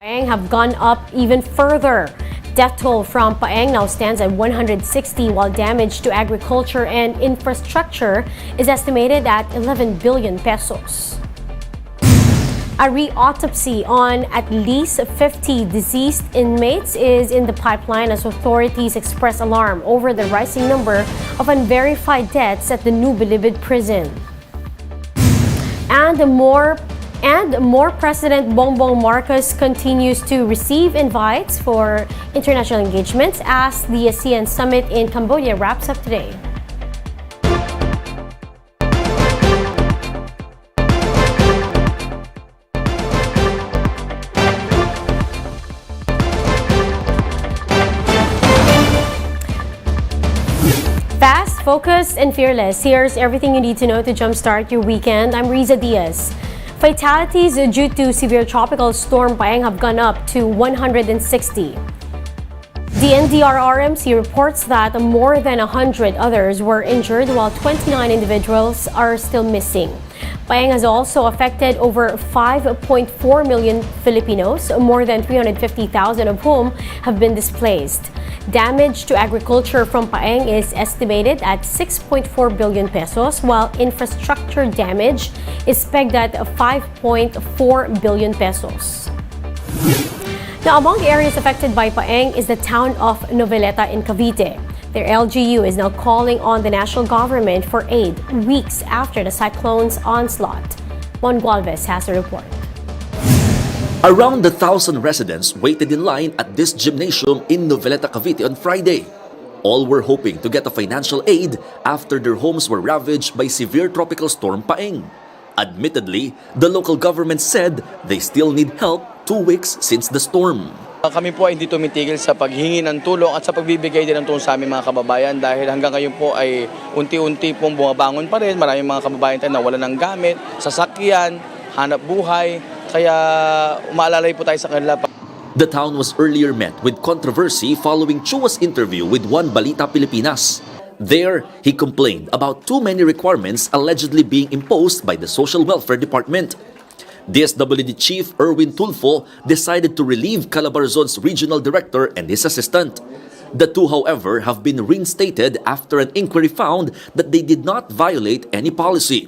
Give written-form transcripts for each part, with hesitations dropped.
Paeng have gone up even further. Death toll from Paeng now stands at 160, while damage to agriculture and infrastructure is estimated at 11 billion pesos. A re-autopsy on at least 50 deceased inmates is in the pipeline as authorities express alarm over the rising number of unverified deaths at the New Bilibid prison. And more President Bongbong Marcos continues to receive invites for international engagements as the ASEAN Summit in Cambodia wraps up today. Fast, focused, and fearless. Here's everything you need to know to jumpstart your weekend. I'm Riza Diaz. Fatalities due to severe tropical storm Paeng have gone up to 160. The NDRRMC reports that more than 100 others were injured while 29 individuals are still missing. Paeng has also affected over 5.4 million Filipinos, more than 350,000 of whom have been displaced. Damage to agriculture from Paeng is estimated at 6.4 billion pesos, while infrastructure damage is pegged at 5.4 billion pesos. Now, among areas affected by Paeng is the town of Noveleta in Cavite. Their LGU is now calling on the national government for aid weeks after the cyclone's onslaught. Mon Gualvez has a report. Around 1,000 residents waited in line at this gymnasium in Noveleta, Cavite on Friday. All were hoping to get a financial aid after their homes were ravaged by severe tropical storm Paeng. Admittedly, the local government said they still need help 2 weeks since the storm. Kami po ay hindi tumitigil sa paghingi ng tulong at sa pagbibigay din ng tulong sa aming mga kababayan dahil hanggang ngayon po ay unti-unti pong bumabangon pa rin. Maraming mga kababayan tayo na wala ng gamit, sasakyan, hanap buhay, kaya umaalalay po tayo sa kanila. The town was earlier met with controversy following Chua's interview with One Balita Pilipinas. There, he complained about too many requirements allegedly being imposed by the Social Welfare Department. DSWD Chief Erwin Tulfo decided to relieve Calabarzon's regional director and his assistant. The two, however, have been reinstated after an inquiry found that they did not violate any policy.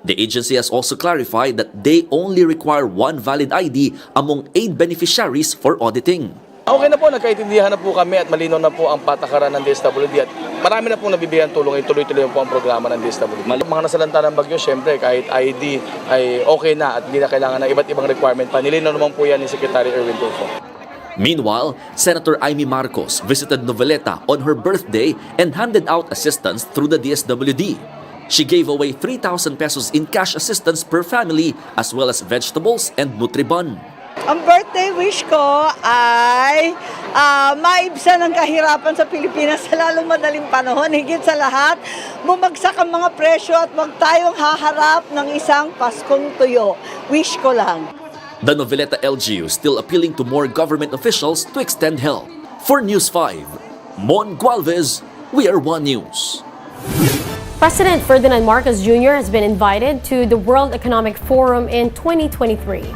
The agency has also clarified that they only require one valid ID among aid beneficiaries for auditing. Okay na po, nagkaintindihan na po kami at malinaw na po ang patakaran ng DSWD at marami na po nabibigyan tulong, tuloy-tuloy po ang programa ng DSWD. Mga nasalanta ng bagyo, syempre kahit ID ay okay na at hindi na kailangan ng iba't ibang requirement pa. Nilinaw naman po yan ni Secretary Erwin Tulfo. Meanwhile, Senator Amy Marcos visited Noveleta on her birthday and handed out assistance through the DSWD. She gave away 3,000 pesos in cash assistance per family as well as vegetables and Nutribun. Ang birthday wish ko ay maibsan ang kahirapan sa Pilipinas sa lalong madaling panahon. Higit sa lahat, bumagsak ang mga presyo at wag tayong haharap ng isang Paskong tuyo. Wish ko lang. The Noveleta LGU still appealing to more government officials to extend help. For News 5, Mon Gualvez, we are One News. President Ferdinand Marcos Jr. has been invited to the World Economic Forum in 2023.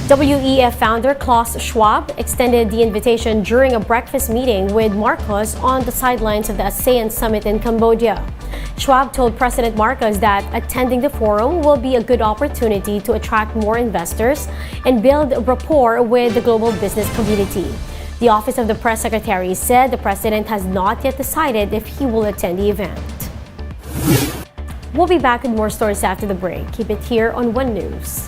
WEF founder Klaus Schwab extended the invitation during a breakfast meeting with Marcos on the sidelines of the ASEAN Summit in Cambodia. Schwab told President Marcos that attending the forum will be a good opportunity to attract more investors and build rapport with the global business community. The Office of the Press Secretary said the president has not yet decided if he will attend the event. We'll be back with more stories after the break. Keep it here on One News.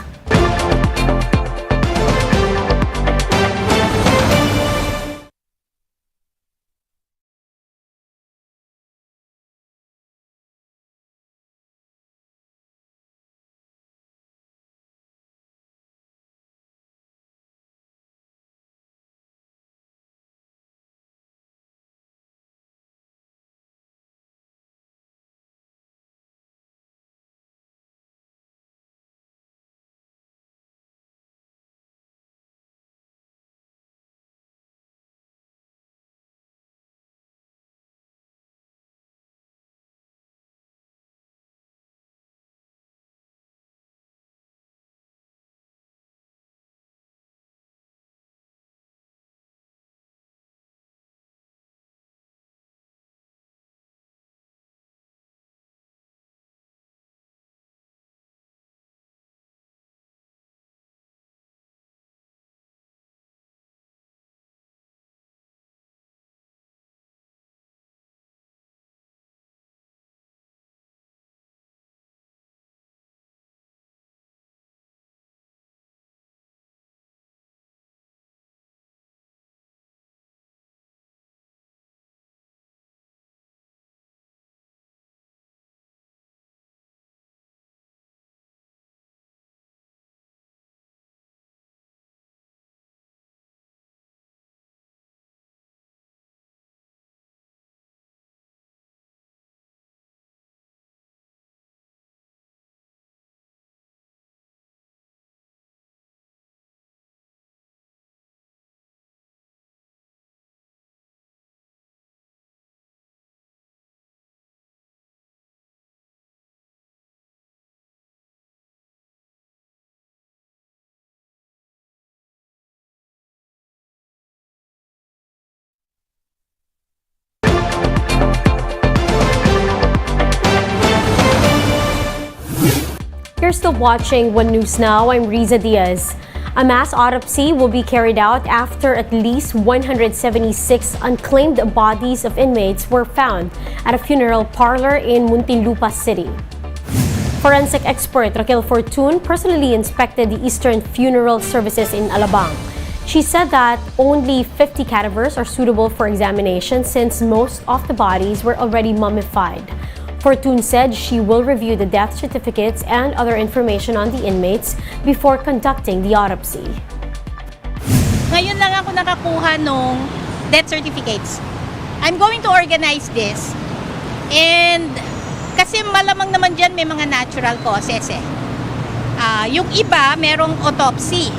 you're still watching One News Now, I'm Riza Diaz. A mass autopsy will be carried out after at least 176 unclaimed bodies of inmates were found at a funeral parlor in Muntinlupa City. Forensic expert Raquel Fortun personally inspected the Eastern Funeral Services in Alabang. She said that only 50 cadavers are suitable for examination since most of the bodies were already mummified. Fortun said she will review the death certificates and other information on the inmates before conducting the autopsy. Ngayon lang ako nakakuha nung death certificates. I'm going to organize this. And kasi malamang naman dyan may mga natural causes eh. Yung iba merong autopsy.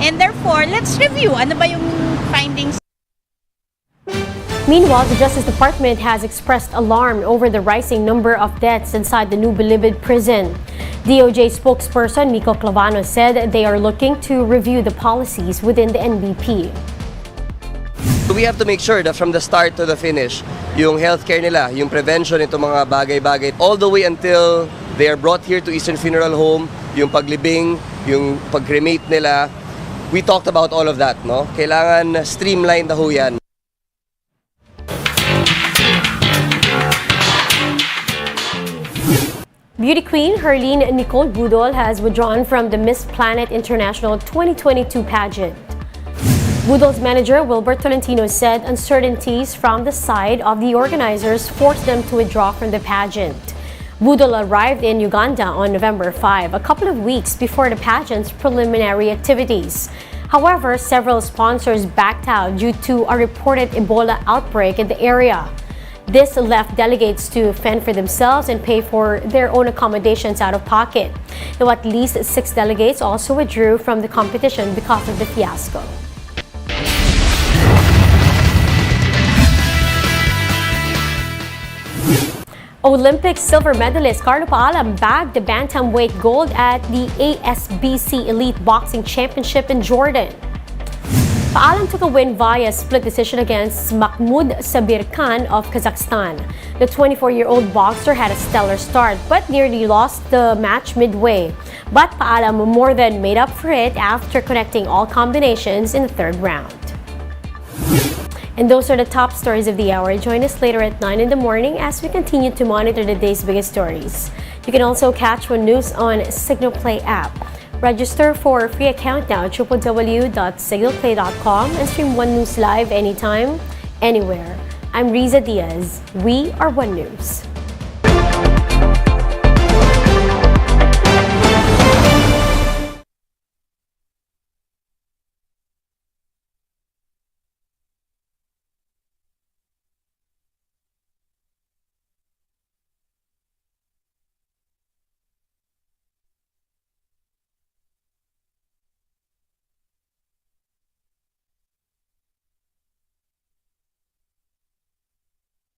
And therefore, let's review. Ano ba yung findings? Meanwhile, the Justice Department has expressed alarm over the rising number of deaths inside the New Bilibid prison. DOJ spokesperson Nico Clavano said they are looking to review the policies within the NBP. We have to make sure that from the start to the finish, yung healthcare nila, yung prevention ito mga bagay-bagay, all the way until they are brought here to Eastern Funeral Home, yung paglibing, yung pag-cremate nila, we talked about all of that, no? Kailangan streamline na ho yan. Beauty queen Herline Nicole Budol has withdrawn from the Miss Planet International 2022 pageant. Budol's manager Wilbert Tolentino said uncertainties from the side of the organizers forced them to withdraw from the pageant. Budol arrived in Uganda on November 5, a couple of weeks before the pageant's preliminary activities. However, several sponsors backed out due to a reported Ebola outbreak in the area. This left delegates to fend for themselves and pay for their own accommodations out of pocket. Though at least 6 delegates also withdrew from the competition because of the fiasco. Olympic silver medalist Carlo Paalam bagged the bantamweight gold at the ASBC Elite Boxing Championship in Jordan. Paalam took a win via split decision against Mahmoud Sabir Khan of Kazakhstan. The 24-year-old boxer had a stellar start but nearly lost the match midway. But Paalam more than made up for it after connecting all combinations in the third round. And those are the top stories of the hour. Join us later at 9 in the morning as we continue to monitor the day's biggest stories. You can also catch One News on Signal Play app. Register for a free account now at www.signalplay.com and stream One News live anytime, anywhere. I'm Riza Diaz. We are One News.